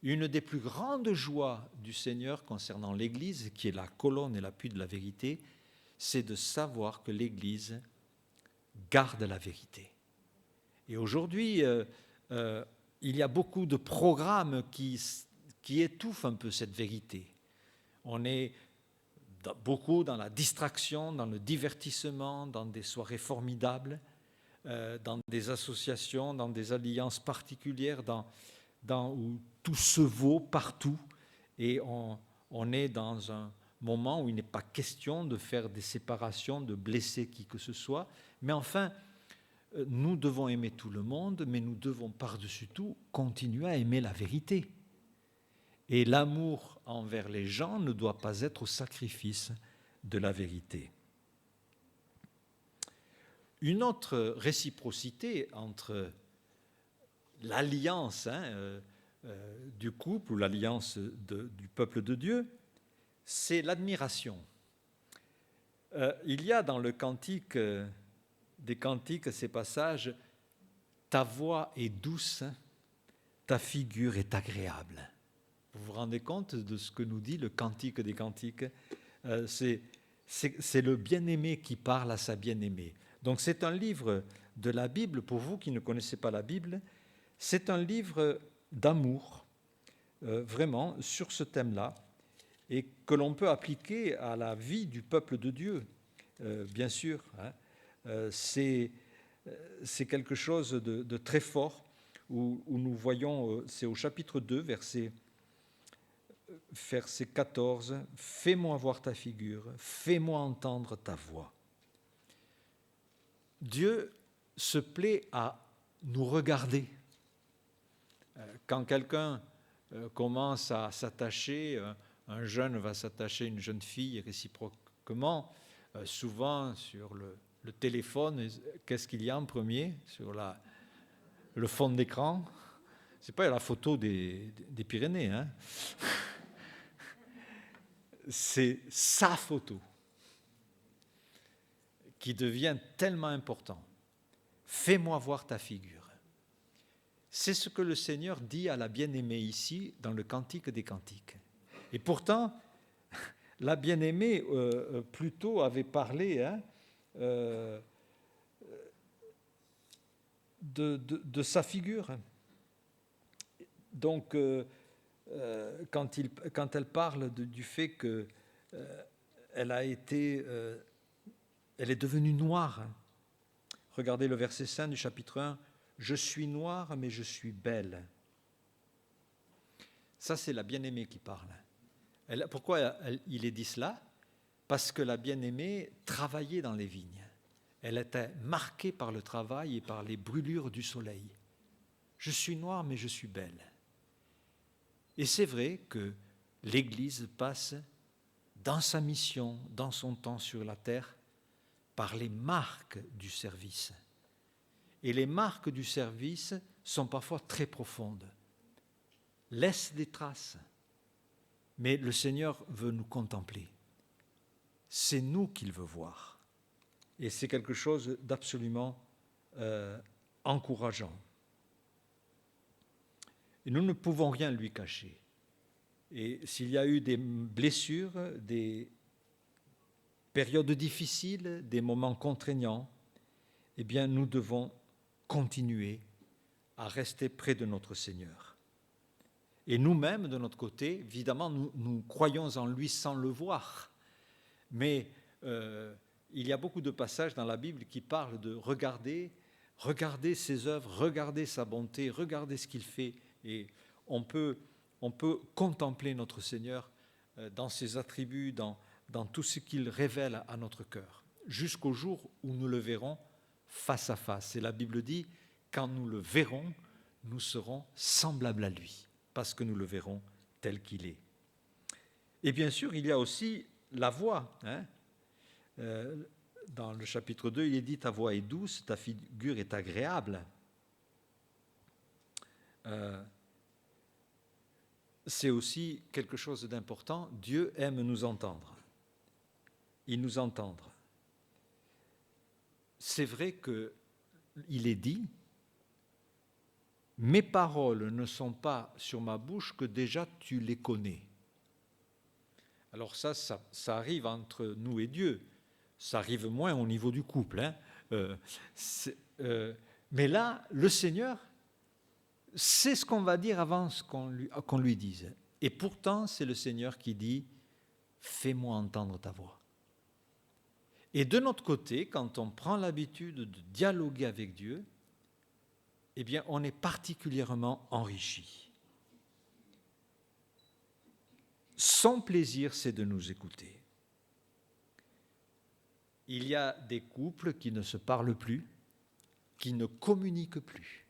Une des plus grandes joies du Seigneur concernant l'Église, qui est la colonne et l'appui de la vérité, c'est de savoir que l'Église garde la vérité. Et aujourd'hui, il y a beaucoup de programmes qui étouffent un peu cette vérité. On est beaucoup dans la distraction, dans le divertissement, dans des soirées formidables, dans des associations, dans des alliances particulières, où tout se vaut partout, et on est dans un moment où il n'est pas question de faire des séparations, de blesser qui que ce soit, mais enfin, nous devons aimer tout le monde, mais nous devons par-dessus tout continuer à aimer la vérité. Et l'amour envers les gens ne doit pas être au sacrifice de la vérité. Une autre réciprocité entre l'alliance du couple ou l'alliance du peuple de Dieu, c'est l'admiration. Il y a dans le cantique des cantiques ces passages « Ta voix est douce, ta figure est agréable ». Vous vous rendez compte de ce que nous dit le cantique des cantiques? C'est le bien-aimé qui parle à sa bien-aimée. Donc c'est un livre de la Bible, pour vous qui ne connaissez pas la Bible, c'est un livre d'amour, vraiment, sur ce thème-là, et que l'on peut appliquer à la vie du peuple de Dieu, bien sûr. C'est quelque chose de très fort, où nous voyons, c'est au chapitre 2, verset 14, « Fais-moi voir ta figure, fais-moi entendre ta voix ». Dieu se plaît à nous regarder. Quand quelqu'un commence à s'attacher, un jeune va s'attacher à une jeune fille et réciproquement, souvent sur le téléphone, qu'est-ce qu'il y a en premier sur le fond d'écran? C'est pas la photo des Pyrénées, hein. C'est sa photo qui devient tellement important. Fais-moi voir ta figure. C'est ce que le Seigneur dit à la bien-aimée ici dans le Cantique des Cantiques. Et pourtant, la bien-aimée plutôt avait parlé de sa figure. Donc, quand elle parle du fait qu'elle elle est devenue noire. Regardez le verset 5 du chapitre 1. « Je suis noire, mais je suis belle ». Ça, c'est la bien-aimée qui parle. Pourquoi il est dit cela? Parce que la bien-aimée travaillait dans les vignes. Elle était marquée par le travail et par les brûlures du soleil. « Je suis noire, mais je suis belle ». Et c'est vrai que l'Église passe dans sa mission, dans son temps sur la terre, par les marques du service. Et les marques du service sont parfois très profondes, laissent des traces, mais le Seigneur veut nous contempler. C'est nous qu'il veut voir. Et c'est quelque chose d'absolument encourageant. Et nous ne pouvons rien lui cacher. Et s'il y a eu des blessures, des périodes difficiles, des moments contraignants, eh bien, nous devons continuer à rester près de notre Seigneur. Et nous-mêmes, de notre côté, évidemment, nous croyons en lui sans le voir. Mais il y a beaucoup de passages dans la Bible qui parlent de regarder ses œuvres, regarder sa bonté, regarder ce qu'il fait. Et on peut contempler notre Seigneur dans ses attributs, dans tout ce qu'il révèle à notre cœur, jusqu'au jour où nous le verrons face à face. Et la Bible dit, quand nous le verrons, nous serons semblables à lui, parce que nous le verrons tel qu'il est. Et bien sûr, il y a aussi la voix. Dans le chapitre 2, il est dit « Ta voix est douce, ta figure est agréable ». C'est aussi quelque chose d'important. Dieu aime nous entendre. Il nous entend. C'est vrai qu'il est dit « Mes paroles ne sont pas sur ma bouche que déjà tu les connais ». Alors ça arrive entre nous et Dieu. Ça arrive moins au niveau du couple. Mais là, le Seigneur, c'est ce qu'on va dire avant qu'on lui dise. Et pourtant, c'est le Seigneur qui dit « Fais-moi entendre ta voix ». Et de notre côté, quand on prend l'habitude de dialoguer avec Dieu, eh bien, on est particulièrement enrichi. Son plaisir, c'est de nous écouter. Il y a des couples qui ne se parlent plus, qui ne communiquent plus.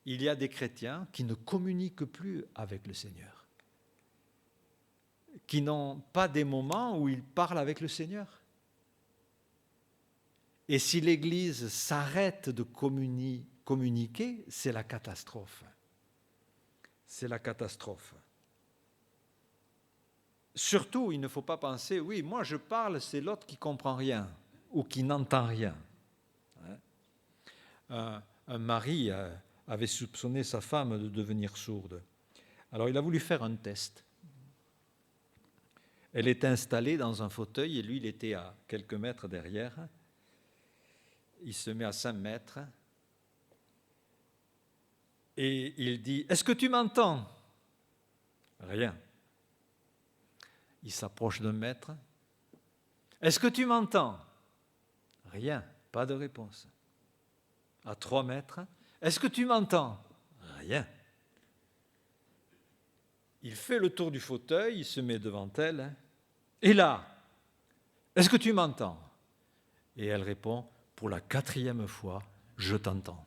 Il y a des chrétiens qui ne communiquent plus avec le Seigneur, qui n'ont pas des moments où ils parlent avec le Seigneur. Et si l'Église s'arrête de communiquer, c'est la catastrophe. C'est la catastrophe. Surtout, il ne faut pas penser, oui, moi je parle, c'est l'autre qui ne comprend rien ou qui n'entend rien. Un mari avait soupçonné sa femme de devenir sourde. Alors il a voulu faire un test. Elle était installée dans un fauteuil et lui, il était à quelques mètres derrière. Il se met à 5 mètres et il dit « Est-ce que tu m'entends ?» Rien. Il s'approche d'1 mètre. « Est-ce que tu m'entends ?» Rien, pas de réponse. À 3 mètres. « Est-ce que tu m'entends ?» Rien. Il fait le tour du fauteuil, il se met devant elle. « Et là, est-ce que tu m'entends ?» Et elle répond, pour la 4e fois, « Je t'entends. »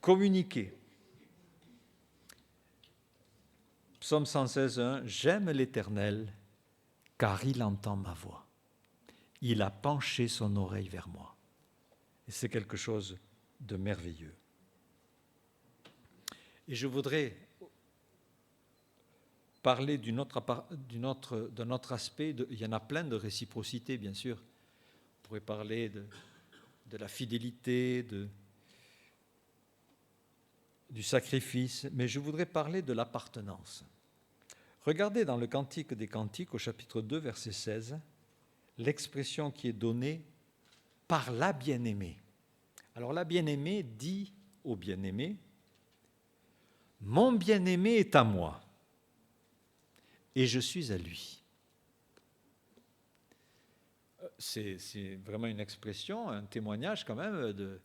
Communiquer. Psaume 116:1, « J'aime l'Éternel, car il entend ma voix. Il a penché son oreille vers moi. » Et c'est quelque chose de merveilleux. Et je voudrais parler d'un autre aspect. Il y en a plein de réciprocité, bien sûr. On pourrait parler de la fidélité, du sacrifice, mais je voudrais parler de l'appartenance. Regardez dans le Cantique des Cantiques, au chapitre 2, verset 16, l'expression qui est donnée par la bien-aimée. Alors la bien-aimée dit au bien-aimé, « Mon bien-aimé est à moi, et je suis à lui. » C'est vraiment une expression, un témoignage quand même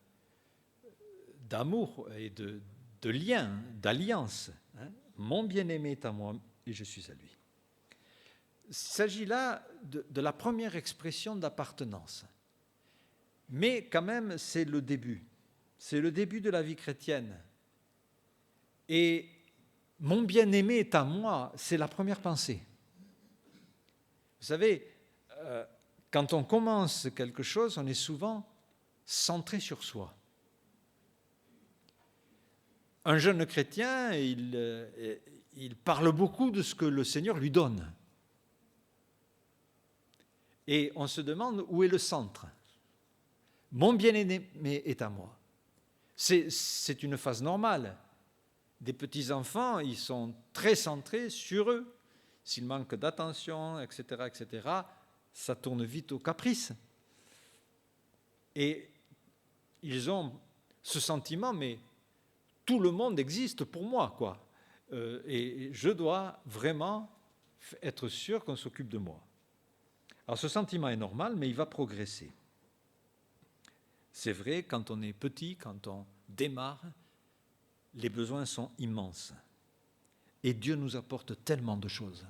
d'amour et de lien, d'alliance. Mon bien-aimé est à moi, et je suis à lui. Il s'agit là de la première expression d'appartenance. Mais quand même, c'est le début. C'est le début de la vie chrétienne. Et mon bien-aimé est à moi, c'est la première pensée. Vous savez, quand on commence quelque chose, on est souvent centré sur soi. Un jeune chrétien, il parle beaucoup de ce que le Seigneur lui donne. Et on se demande où est le centre. Mon bien-aimé est à moi. C'est une phase normale. des petits-enfants, ils sont très centrés sur eux. S'ils manquent d'attention, etc., ça tourne vite au caprice. Et ils ont ce sentiment, mais tout le monde existe pour moi, quoi. Et je dois vraiment être sûr qu'on s'occupe de moi. Alors ce sentiment est normal, mais il va progresser. C'est vrai, quand on est petit, quand on démarre, les besoins sont immenses. Et Dieu nous apporte tellement de choses.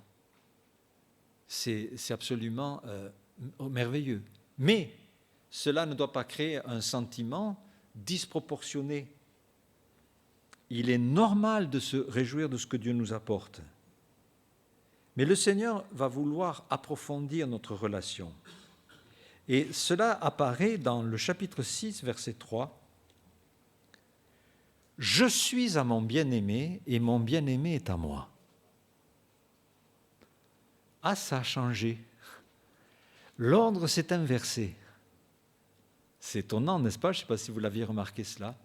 C'est absolument merveilleux. Mais cela ne doit pas créer un sentiment disproportionné. Il est normal de se réjouir de ce que Dieu nous apporte. Mais le Seigneur va vouloir approfondir notre relation. Et cela apparaît dans le chapitre 6, verset 3. « Je suis à mon bien-aimé et mon bien-aimé est à moi. » Ah, ça a changé. L'ordre s'est inversé. C'est étonnant, n'est-ce pas? Je ne sais pas si vous l'aviez remarqué cela.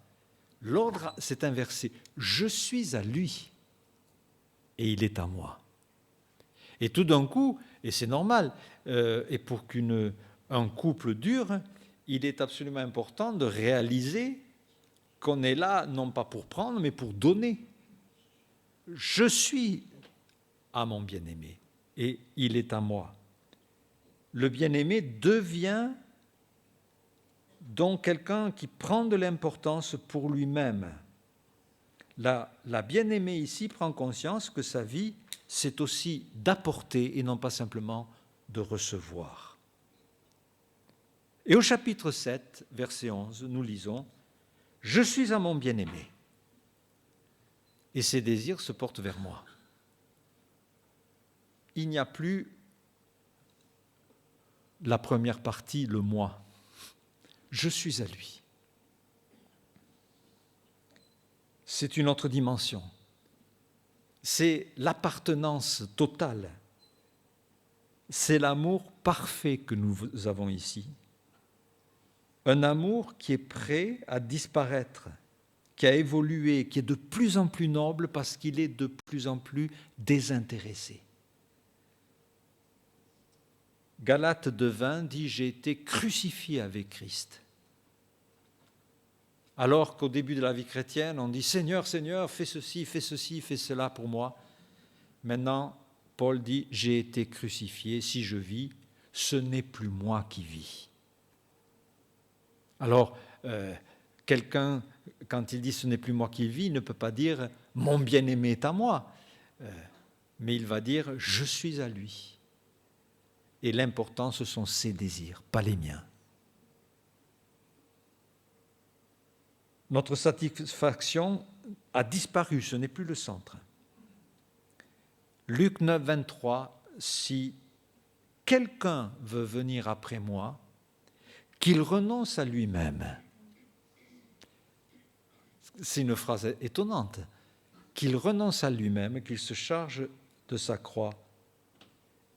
L'ordre s'est inversé. Je suis à lui et il est à moi. Et tout d'un coup, et c'est normal, et pour qu'un couple dure, il est absolument important de réaliser qu'on est là, non pas pour prendre, mais pour donner. Je suis à mon bien-aimé et il est à moi. Le bien-aimé devient donc quelqu'un qui prend de l'importance pour lui-même. La bien-aimée ici prend conscience que sa vie, c'est aussi d'apporter et non pas simplement de recevoir. Et au chapitre 7, verset 11, nous lisons « Je suis à mon bien-aimé et ses désirs se portent vers moi. » Il n'y a plus la première partie, le moi. Je suis à lui. C'est une autre dimension. C'est l'appartenance totale. C'est l'amour parfait que nous avons ici. Un amour qui est prêt à disparaître, qui a évolué, qui est de plus en plus noble parce qu'il est de plus en plus désintéressé. Galates 2:20 dit « J'ai été crucifié avec Christ ». Alors qu'au début de la vie chrétienne, on dit « Seigneur, Seigneur, fais ceci, fais cela pour moi ». Maintenant, Paul dit « J'ai été crucifié, si je vis, ce n'est plus moi qui vis ». Alors, quelqu'un, quand il dit « ce n'est plus moi qui vis », ne peut pas dire « mon bien-aimé est à moi », mais il va dire « je suis à lui ». Et l'important, ce sont ses désirs, pas les miens. Notre satisfaction a disparu, ce n'est plus le centre. Luc 9, 23, si quelqu'un veut venir après moi, qu'il renonce à lui-même. C'est une phrase étonnante. Qu'il renonce à lui-même, qu'il se charge de sa croix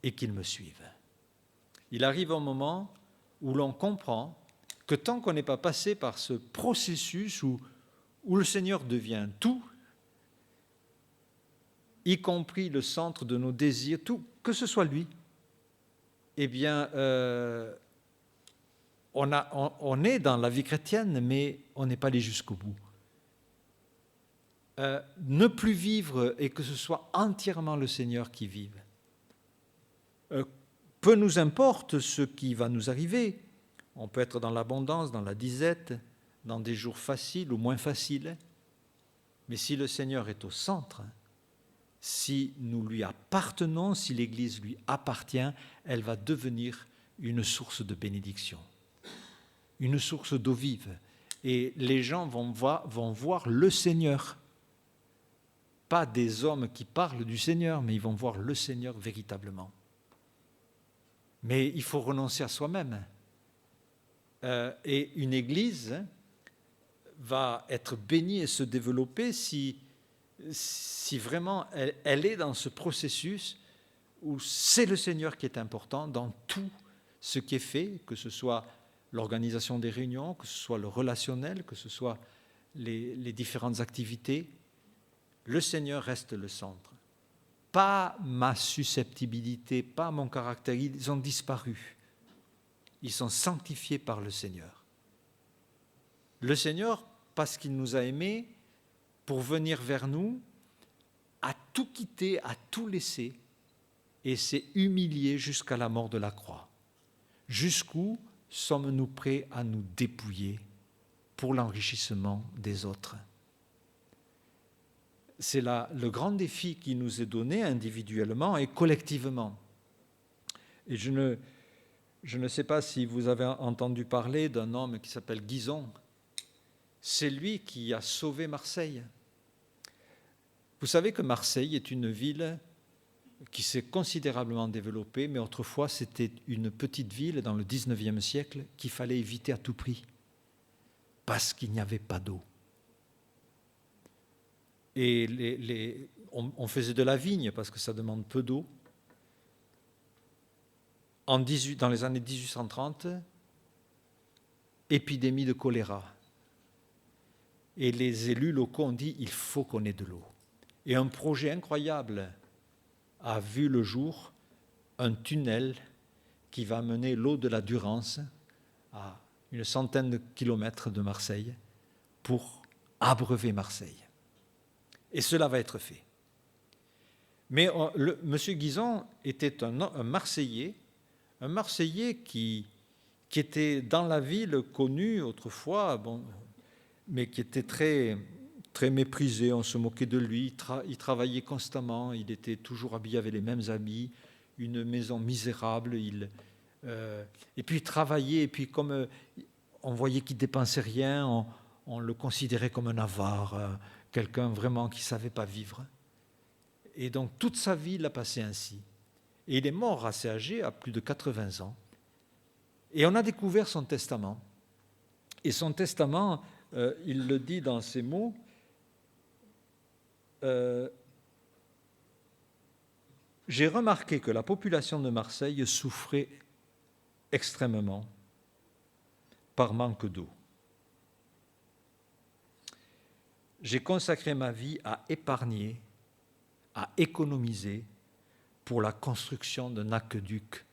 et qu'il me suive. Il arrive un moment où l'on comprend que tant qu'on n'est pas passé par ce processus où le Seigneur devient tout, y compris le centre de nos désirs, tout, que ce soit lui, eh bien, on est dans la vie chrétienne, mais on n'est pas allé jusqu'au bout. Ne plus vivre et que ce soit entièrement le Seigneur qui vive. Peu nous importe ce qui va nous arriver. On peut être dans l'abondance, dans la disette, dans des jours faciles ou moins faciles. Mais si le Seigneur est au centre, si nous lui appartenons, si l'Église lui appartient, elle va devenir une source de bénédiction, une source d'eau vive. Et les gens vont voir le Seigneur. Pas des hommes qui parlent du Seigneur, mais ils vont voir le Seigneur véritablement. Mais il faut renoncer à soi-même. Et une Église va être bénie et se développer si vraiment elle est dans ce processus où c'est le Seigneur qui est important dans tout ce qui est fait, que ce soit l'organisation des réunions, que ce soit le relationnel, que ce soit les différentes activités. le Seigneur reste le centre. Pas ma susceptibilité, pas mon caractère, ils ont disparu. Ils sont sanctifiés par le Seigneur. Le Seigneur, parce qu'il nous a aimés, pour venir vers nous, a tout quitté, a tout laissé, et s'est humilié jusqu'à la mort de la croix. Jusqu'où sommes-nous prêts à nous dépouiller pour l'enrichissement des autres? C'est là le grand défi qui nous est donné individuellement et collectivement. Et je ne sais pas si vous avez entendu parler d'un homme qui s'appelle Guizon. C'est lui qui a sauvé Marseille. Vous savez que Marseille est une ville qui s'est considérablement développée, mais autrefois c'était une petite ville dans le 19e siècle qu'il fallait éviter à tout prix, parce qu'il n'y avait pas d'eau. Et on faisait de la vigne parce que ça demande peu d'eau. Dans les années 1830, épidémie de choléra. Et les élus locaux ont dit il faut qu'on ait de l'eau. Et un projet incroyable a vu le jour, un tunnel qui va mener l'eau de la Durance à une centaine de kilomètres de Marseille pour abreuver Marseille. Et cela va être fait. Mais M. Guizon était un Marseillais qui était dans la ville connue autrefois, mais qui était très, très méprisé, on se moquait de lui, il travaillait constamment, il était toujours habillé avec les mêmes habits, une maison misérable, et puis il travaillait, et puis comme on voyait qu'il ne dépensait rien, on le considérait comme un avare, quelqu'un vraiment qui ne savait pas vivre. Et donc toute sa vie, il a passé ainsi. Et il est mort assez âgé, à plus de 80 ans. Et on a découvert son testament. Et son testament, il le dit dans ces mots, j'ai remarqué que la population de Marseille souffrait extrêmement par manque d'eau. J'ai consacré ma vie à épargner, à économiser pour la construction d'un aqueduc,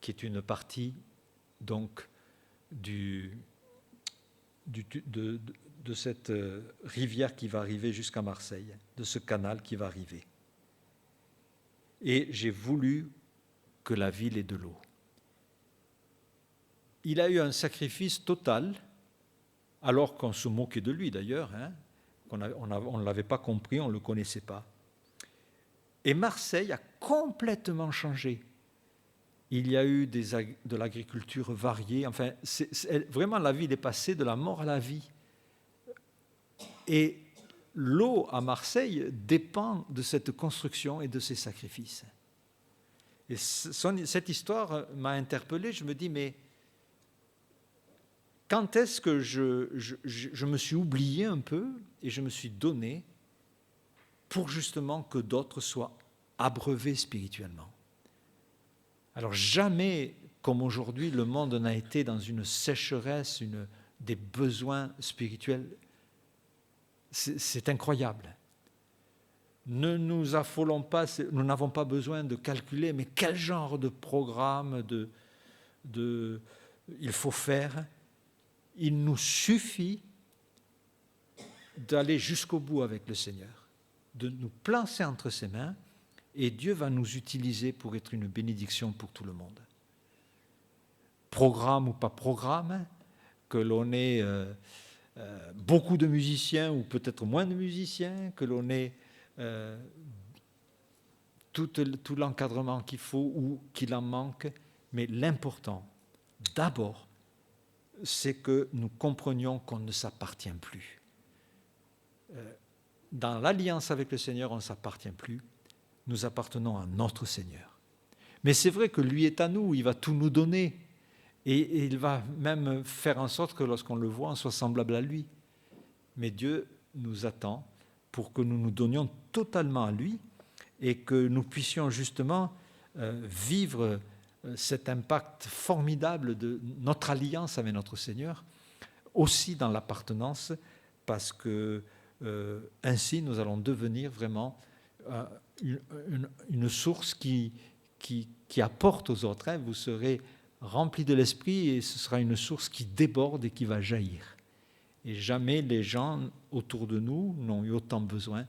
qui est une partie donc de cette rivière qui va arriver jusqu'à Marseille, de ce canal qui va arriver. Et j'ai voulu que la ville ait de l'eau. Il a eu un sacrifice total, alors qu'on se moquait de lui d'ailleurs, on ne l'avait pas compris, on ne le connaissait pas. Et Marseille a complètement changé. Il y a eu de l'agriculture variée, enfin, vraiment la ville est passée de la mort à la vie. Et l'eau à Marseille dépend de cette construction et de ces sacrifices. Et cette histoire m'a interpellé, je me dis, mais quand est-ce que je me suis oublié un peu et je me suis donné pour justement que d'autres soient abreuvés spirituellement? Alors jamais, comme aujourd'hui, le monde n'a été dans une sécheresse, des besoins spirituels. C'est incroyable. Ne nous affolons pas, nous n'avons pas besoin de calculer, mais quel genre de programme il faut faire. Il nous suffit d'aller jusqu'au bout avec le Seigneur, de nous placer entre ses mains, et Dieu va nous utiliser pour être une bénédiction pour tout le monde. Programme ou pas programme, que l'on ait beaucoup de musiciens ou peut-être moins de musiciens, que l'on ait tout l'encadrement qu'il faut ou qu'il en manque, mais l'important, d'abord, c'est que nous comprenions qu'on ne s'appartient plus. Dans l'alliance avec le Seigneur, on ne s'appartient plus. Nous appartenons à notre Seigneur. Mais c'est vrai que lui est à nous, il va tout nous donner. Et il va même faire en sorte que lorsqu'on le voit, on soit semblable à lui. Mais Dieu nous attend pour que nous nous donnions totalement à lui et que nous puissions justement vivre cet impact formidable de notre alliance avec notre Seigneur, aussi dans l'appartenance, parce que ainsi, nous allons devenir vraiment une source qui apporte aux autres. Hein. Vous serez remplis de l'esprit et ce sera une source qui déborde et qui va jaillir. Et jamais les gens autour de nous n'ont eu autant besoin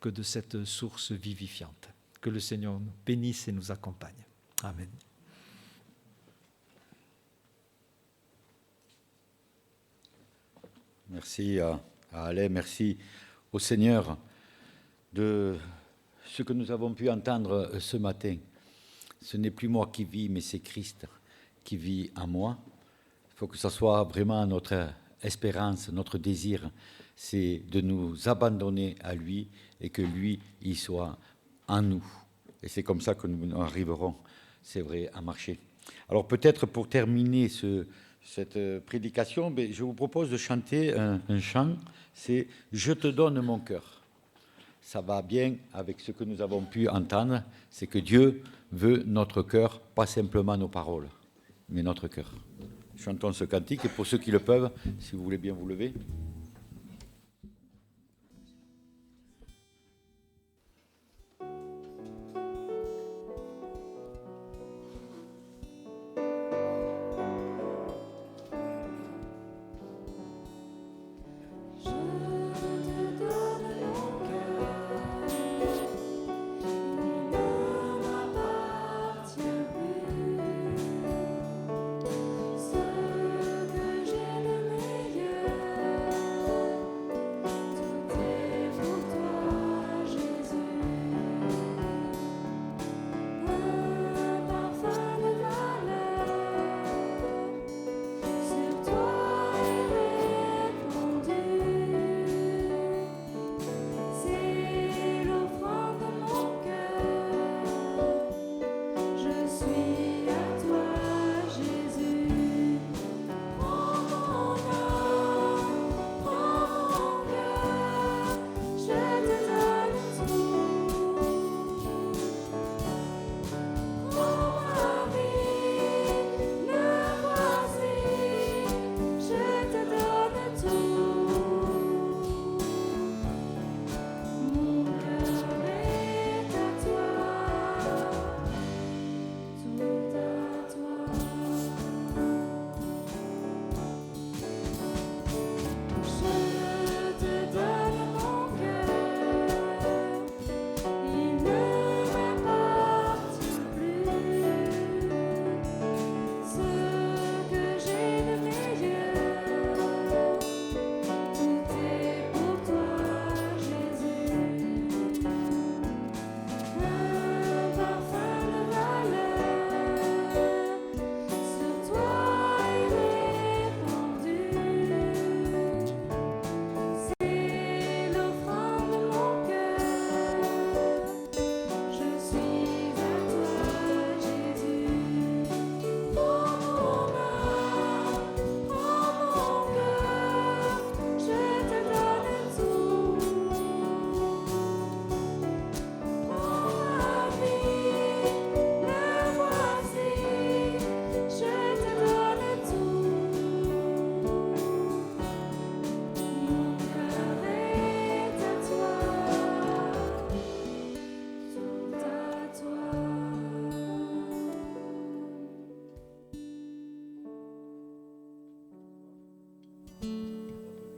que de cette source vivifiante. Que le Seigneur nous bénisse et nous accompagne. Amen. Merci à Alain, merci au Seigneur de ce que nous avons pu entendre ce matin. Ce n'est plus moi qui vis, mais c'est Christ qui vit en moi. Il faut que ce soit vraiment notre espérance, notre désir, c'est de nous abandonner à lui et que lui, il soit en nous. Et c'est comme ça que nous arriverons, c'est vrai, à marcher. Alors peut-être pour terminer cette prédication, je vous propose de chanter un chant, c'est « Je te donne mon cœur ». Ça va bien avec ce que nous avons pu entendre, c'est que Dieu veut notre cœur, pas simplement nos paroles, mais notre cœur. Chantons ce cantique et pour ceux qui le peuvent, si vous voulez bien vous lever.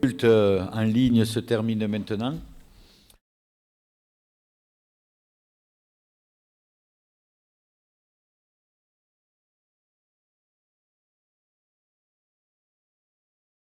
Le culte en ligne se termine maintenant.